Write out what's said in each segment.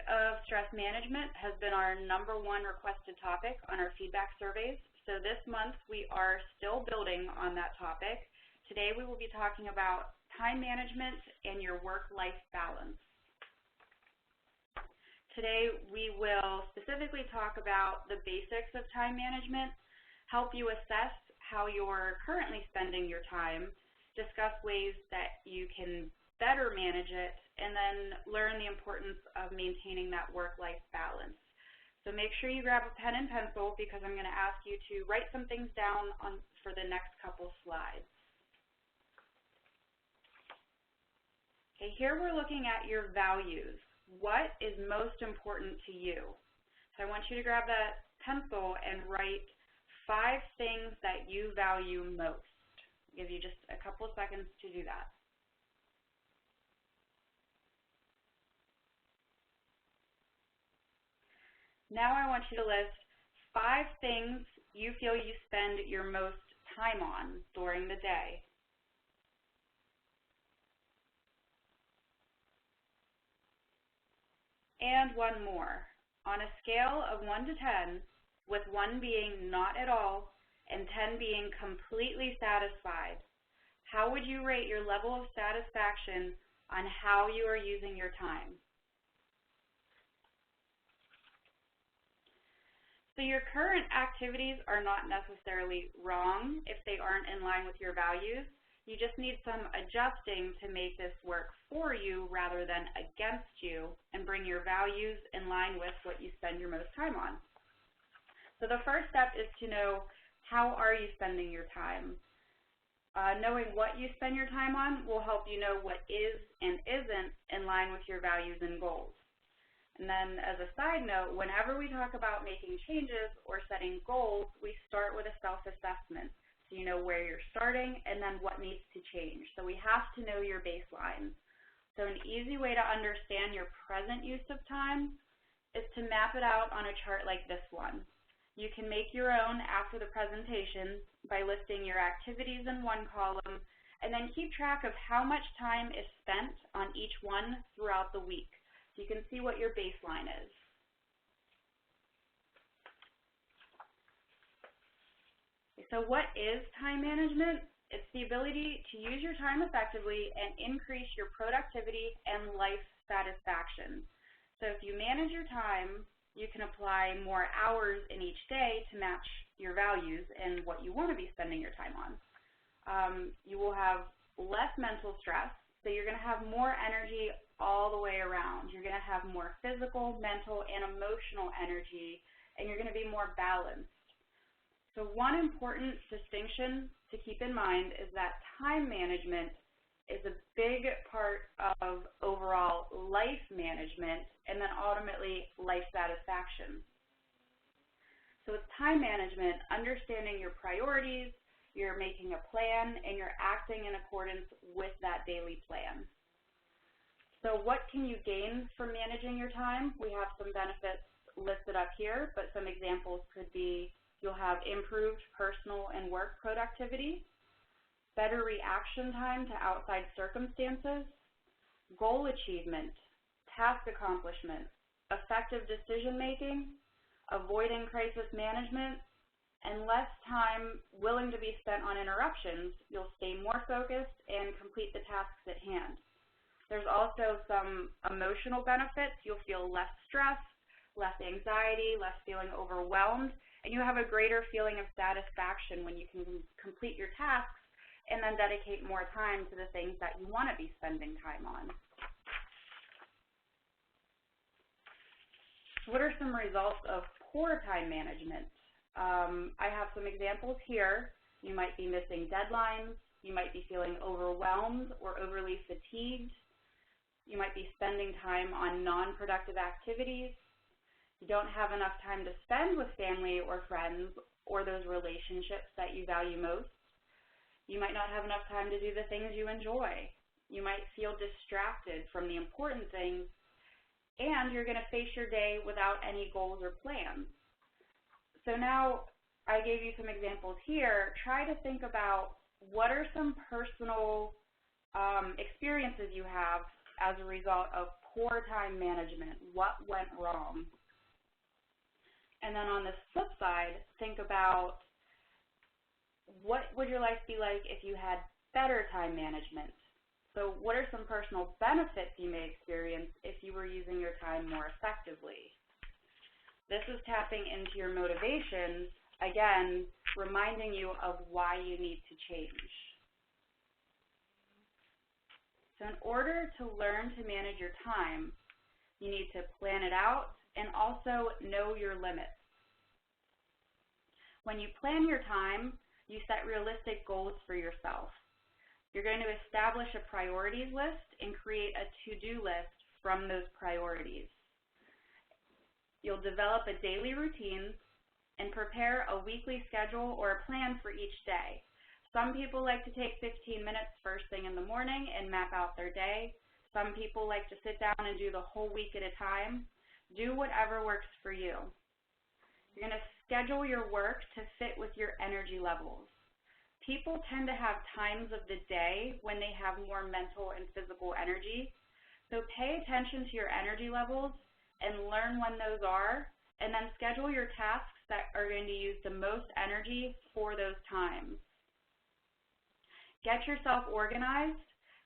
of stress management has been our #1 requested topic on our feedback surveys. So this month we are still building on that topic. Today we will be talking about time management and your work-life balance. Today we will specifically talk about the basics of time management, help you assess how you're currently spending your time, discuss ways that you can better manage it, and then learn the importance of maintaining that work-life balance. So make sure you grab a pen and pencil because I'm going to ask you to write some things down for the next couple slides. Okay, here we're looking at your values. What is most important to you? So I want you to grab that pencil and write 5 things that you value most. I'll give you just a couple of seconds to do that. Now I want you to list 5 things you feel you spend your most time on during the day. And one more. On a scale of 1 to 10, with 1 being not at all and 10 being completely satisfied, how would you rate your level of satisfaction on how you are using your time? So your current activities are not necessarily wrong if they aren't in line with your values. You just need some adjusting to make this work for you rather than against you and bring your values in line with what you spend your most time on. So the first step is to know, how are you spending your time? Knowing what you spend your time on will help you know what is and isn't in line with your values and goals. And then as a side note, whenever we talk about making changes or setting goals, we start with a self-assessment. So you know where you're starting and then what needs to change. So we have to know your baseline. So an easy way to understand your present use of time is to map it out on a chart like this one. You can make your own after the presentation by listing your activities in one column and then keep track of how much time is spent on each one throughout the week. So you can see what your baseline is. So what is time management? It's the ability to use your time effectively and increase your productivity and life satisfaction. So if you manage your time, you can apply more hours in each day to match your values and what you want to be spending your time on. You will have less mental stress, so you're going to have more energy all the way around. You're going to have more physical, mental, and emotional energy, and you're going to be more balanced. So one important distinction to keep in mind is that time management is a big part of overall life management and then ultimately life satisfaction. So with time management, understanding your priorities, you're making a plan, and you're acting in accordance with that daily plan. So what can you gain from managing your time? We have some benefits listed up here, but some examples could be you'll have improved personal and work productivity, better reaction time to outside circumstances, goal achievement, task accomplishment, effective decision-making, avoiding crisis management, and less time willing to be spent on interruptions. You'll stay more focused and complete the tasks at hand. There's also some emotional benefits. You'll feel less stress, less anxiety, less feeling overwhelmed, and you have a greater feeling of satisfaction when you can complete your tasks and then dedicate more time to the things that you want to be spending time on. What are some results of poor time management? I have some examples here. You might be missing deadlines. You might be feeling overwhelmed or overly fatigued. You might be spending time on non-productive activities. You don't have enough time to spend with family or friends or those relationships that you value most. You might not have enough time to do the things you enjoy. You might feel distracted from the important things, and you're going to face your day without any goals or plans. So now I gave you some examples here. Try to think about what are some personal experiences you have as a result of poor time management. What went wrong? And then on the flip side, think about what would your life be like if you had better time management? So what are some personal benefits you may experience if you were using your time more effectively? This is tapping into your motivations, again, reminding you of why you need to change. So in order to learn to manage your time, you need to plan it out and also know your limits. When you plan your time, you set realistic goals for yourself. You're going to establish a priorities list and create a to-do list from those priorities. You'll develop a daily routine and prepare a weekly schedule or a plan for each day. Some people like to take 15 minutes first thing in the morning and map out their day. Some people like to sit down and do the whole week at a time. Do whatever works for you. You're going to schedule your work to fit with your energy levels. People tend to have times of the day when they have more mental and physical energy. So pay attention to your energy levels and learn when those are, and then schedule your tasks that are going to use the most energy for those times. Get yourself organized,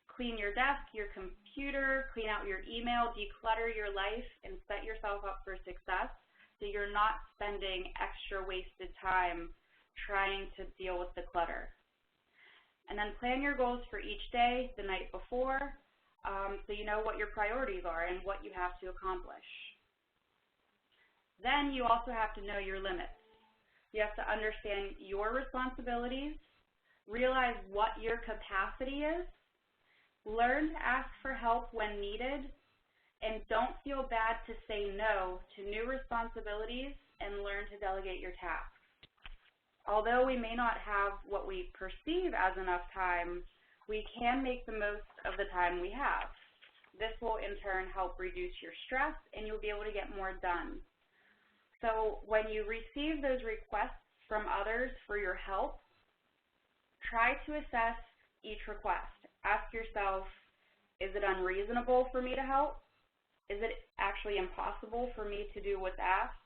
clean your desk, your computer, clean out your email, declutter your life, and set yourself up for success so you're not spending extra wasted time trying to deal with the clutter. And then plan your goals for each day the night before so you know what your priorities are and what you have to accomplish. Then you also have to know your limits. You have to understand your responsibilities, realize what your capacity is, learn to ask for help when needed, and don't feel bad to say no to new responsibilities and learn to delegate your tasks. Although we may not have what we perceive as enough time, we can make the most of the time we have. This will in turn help reduce your stress and you'll be able to get more done. So when you receive those requests from others for your help, try to assess each request. Ask yourself, is it unreasonable for me to help? Is it actually impossible for me to do what's asked?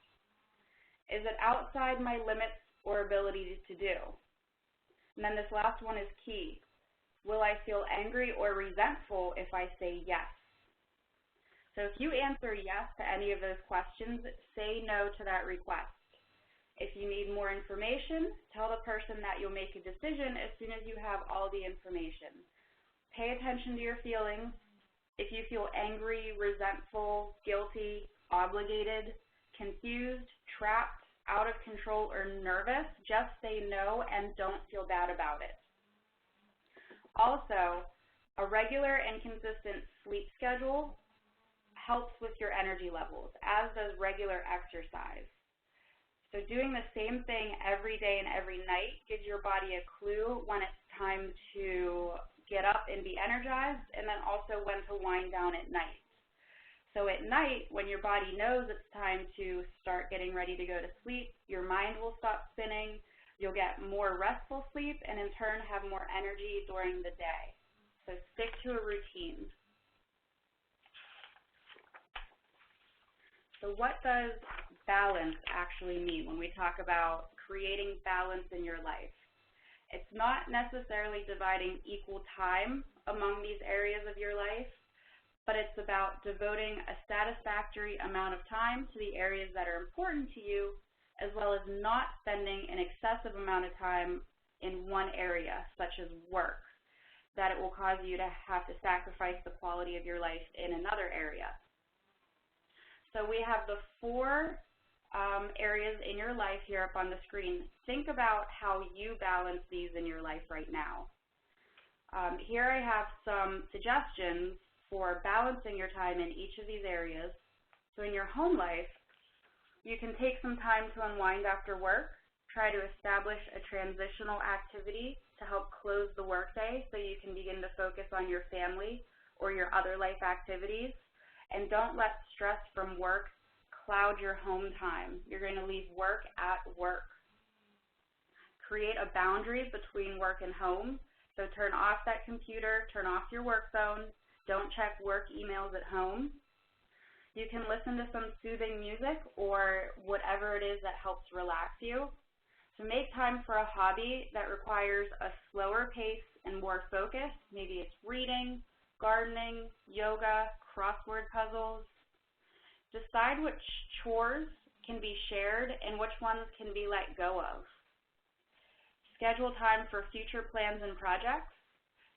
Is it outside my limits or ability to do? And then this last one is key. Will I feel angry or resentful if I say yes? So if you answer yes to any of those questions, say no to that request. If you need more information, tell the person that you'll make a decision as soon as you have all the information. Pay attention to your feelings. If you feel angry, resentful, guilty, obligated, confused, trapped, out of control, or nervous, just say no and don't feel bad about it. Also, a regular and consistent sleep schedule helps with your energy levels, as does regular exercise. So doing the same thing every day and every night gives your body a clue when it's time to get up and be energized, and then also when to wind down at night. So at night, when your body knows it's time to start getting ready to go to sleep, your mind will stop spinning, you'll get more restful sleep, and in turn have more energy during the day. So stick to a routine. So what does balance actually mean when we talk about creating balance in your life? It's not necessarily dividing equal time among these areas of your life, but it's about devoting a satisfactory amount of time to the areas that are important to you, as well as not spending an excessive amount of time in one area, such as work, that it will cause you to have to sacrifice the quality of your life in another area. So we have the four areas in your life here up on the screen. Think about how you balance these in your life right now. Here I have some suggestions for balancing your time in each of these areas. So in your home life, you can take some time to unwind after work. Try to establish a transitional activity to help close the workday so you can begin to focus on your family or your other life activities. And don't let stress from work cloud your home time. You're going to leave work at work. Create a boundary between work and home. So turn off that computer, turn off your work phone. Don't check work emails at home. You can listen to some soothing music or whatever it is that helps relax you. So make time for a hobby that requires a slower pace and more focus. Maybe it's reading, gardening, yoga, crossword puzzles. Decide which chores can be shared and which ones can be let go of. Schedule time for future plans and projects.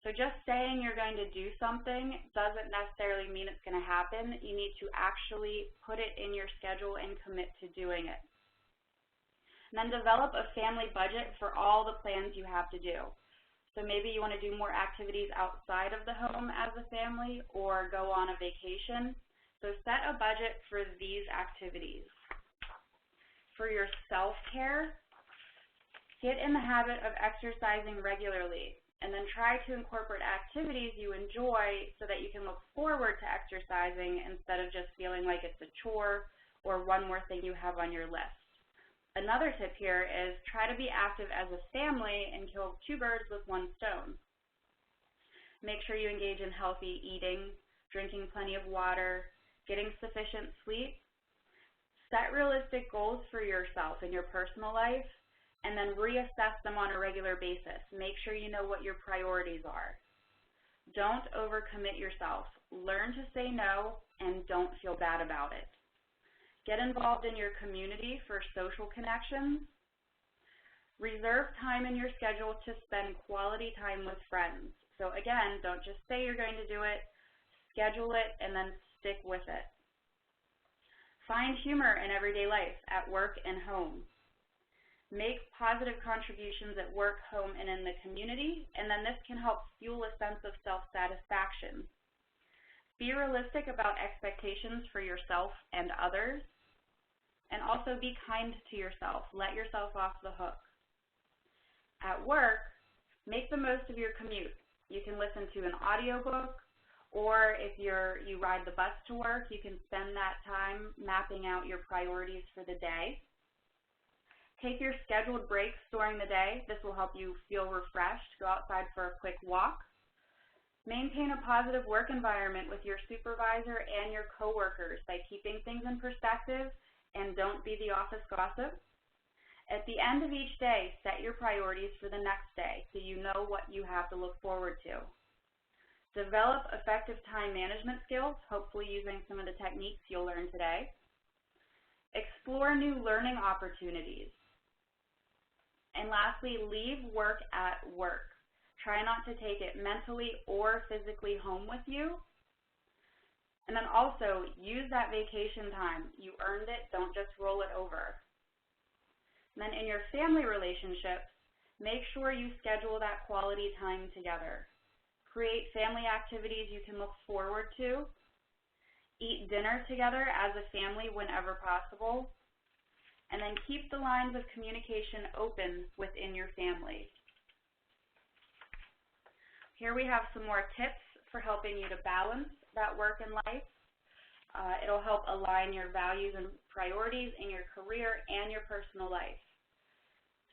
So just saying you're going to do something doesn't necessarily mean it's going to happen. You need to actually put it in your schedule and commit to doing it. And then develop a family budget for all the plans you have to do. So maybe you want to do more activities outside of the home as a family or go on a vacation. So set a budget for these activities. For your self-care, get in the habit of exercising regularly, and then try to incorporate activities you enjoy so that you can look forward to exercising instead of just feeling like it's a chore or one more thing you have on your list. Another tip here is try to be active as a family and kill two birds with one stone. Make sure you engage in healthy eating, drinking plenty of water, getting sufficient sleep. Set realistic goals for yourself in your personal life, and then reassess them on a regular basis. Make sure you know what your priorities are. Don't overcommit yourself. Learn to say no and don't feel bad about it. Get involved in your community for social connections. Reserve time in your schedule to spend quality time with friends. So again, don't just say you're going to do it, schedule it, and then stick with it. Find humor in everyday life, at work and home. Make positive contributions at work, home, and in the community, and then this can help fuel a sense of self-satisfaction. Be realistic about expectations for yourself and others, and also be kind to yourself. Let yourself off the hook. At work, make the most of your commute. You can listen to an audiobook, or if you ride the bus to work, you can spend that time mapping out your priorities for the day. Take your scheduled breaks during the day. This will help you feel refreshed. Go outside for a quick walk. Maintain a positive work environment with your supervisor and your coworkers by keeping things in perspective, and don't be the office gossip. At the end of each day, set your priorities for the next day so you know what you have to look forward to. Develop effective time management skills, hopefully using some of the techniques you'll learn today. Explore new learning opportunities. And lastly, leave work at work. Try not to take it mentally or physically home with you. And then also, use that vacation time. You earned it, don't just roll it over. And then in your family relationships, make sure you schedule that quality time together. Create family activities you can look forward to. Eat dinner together as a family whenever possible. And then keep the lines of communication open within your family. Here we have some more tips for helping you to balance that work and life. It'll help align your values and priorities in your career and your personal life.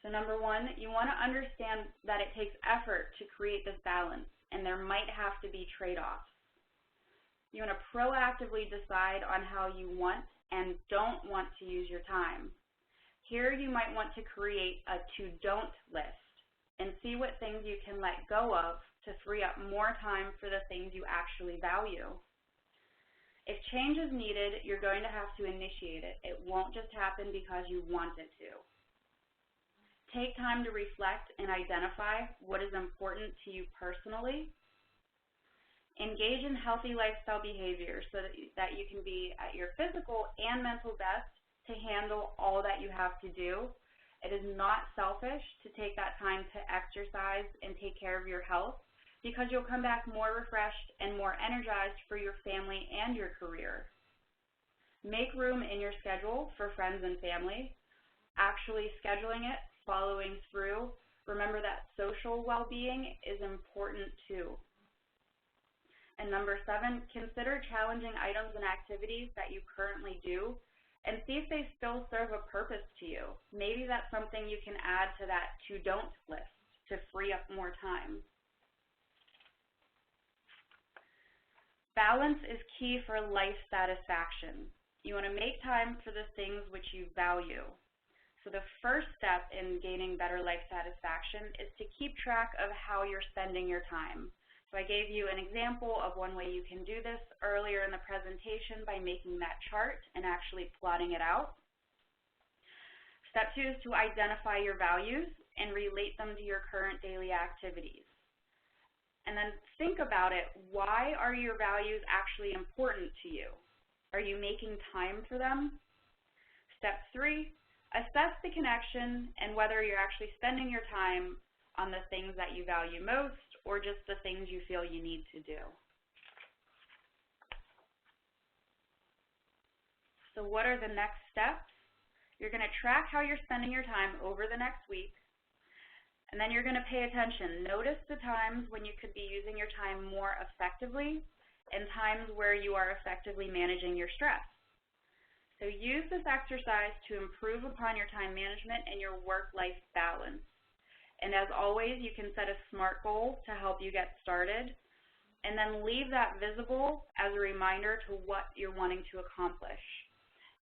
So number one, you want to understand that it takes effort to create this balance, and there might have to be trade-offs. You want to proactively decide on how you want and don't want to use your time. Here you might want to create a to-don't list and see what things you can let go of to free up more time for the things you actually value. If change is needed, you're going to have to initiate it. It won't just happen because you want it to. Take time to reflect and identify what is important to you personally. Engage in healthy lifestyle behaviors so that you can be at your physical and mental best to handle all that you have to do. It is not selfish to take that time to exercise and take care of your health because you'll come back more refreshed and more energized for your family and your career. Make room in your schedule for friends and family. Actually scheduling it, following through. Remember that social well-being is important too. And number 7, consider challenging items and activities that you currently do and see if they still serve a purpose to you. Maybe that's something you can add to that to-don't list to free up more time. Balance is key for life satisfaction. You want to make time for the things which you value. So the first step in gaining better life satisfaction is to keep track of how you're spending your time. So I gave you an example of one way you can do this earlier in the presentation by making that chart and actually plotting it out. Step 2 is to identify your values and relate them to your current daily activities. And then think about it. Why are your values actually important to you? Are you making time for them? Step 3, assess the connection and whether you're actually spending your time on the things that you value most or just the things you feel you need to do. So what are the next steps? You're going to track how you're spending your time over the next week. And then you're going to pay attention. Notice the times when you could be using your time more effectively and times where you are effectively managing your stress. So use this exercise to improve upon your time management and your work-life balance. And as always, you can set a SMART goal to help you get started, and then leave that visible as a reminder to what you're wanting to accomplish.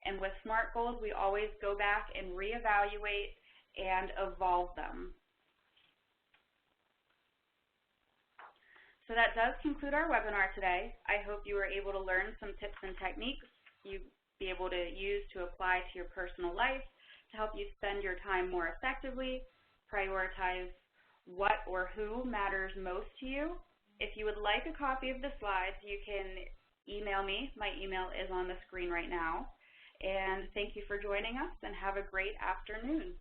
And with SMART goals, we always go back and reevaluate and evolve them. So that does conclude our webinar today. I hope you were able to learn some tips and techniques you'll be able to use to apply to your personal life to help you spend your time more effectively, prioritize what or who matters most to you. If you would like a copy of the slides, you can email me. My email is on the screen right now. And thank you for joining us, and have a great afternoon.